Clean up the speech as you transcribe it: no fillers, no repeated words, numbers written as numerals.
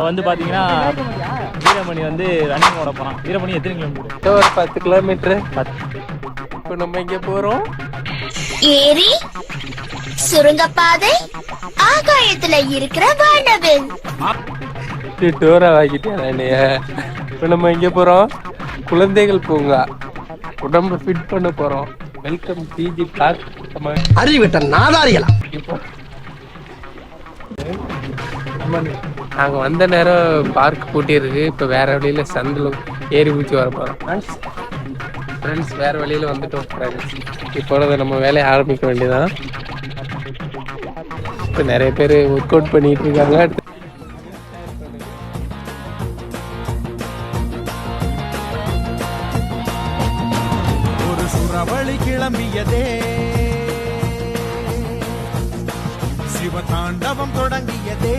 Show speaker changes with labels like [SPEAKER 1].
[SPEAKER 1] வந்து பாத்தீங்கன்னா வீரமணி வந்து ரன்னிங் ஓட போறான். வீரமணி எத்தனை கிலோமீட்டர்?
[SPEAKER 2] ஒரு 10 கிலோமீட்டர். இப்போ நம்ம இங்க போறோம்.
[SPEAKER 3] ஏரி, சுரங்கப்பாதை, ஆகாயத்துல இருக்கிற வானவில்.
[SPEAKER 2] டூரா வாங்கிட்டேன் என்னைய. இப்போ நம்ம இங்க போறோம் குழந்தைகள் பூங்கா. உடம்பு ஃபிட் பண்ண போறோம். Welcome PG park.
[SPEAKER 4] அறிவிட்ட நாதாரிகளா.
[SPEAKER 2] இப்போ நாங்க வந்த நேரம் பார்க் பூட்டியிருக்கு. இப்போ வேற வழியில சந்தில் ஏறி ஊற்றி வர போறோம். ஃப்ரெண்ட்ஸ் வேற வழியில வந்துட்டோம் ஃப்ரெண்ட்ஸ். இப்பொழுது நம்ம வேலையை ஆரம்பிக்க வேண்டியதான். இப்போ நிறைய பேர் ஒர்க் அவுட் பண்ணிட்டு இருக்காங்க.
[SPEAKER 5] ஒரு சுறவழி கிளம்பியதே, சிவதாண்டவம் தொடங்கியதே.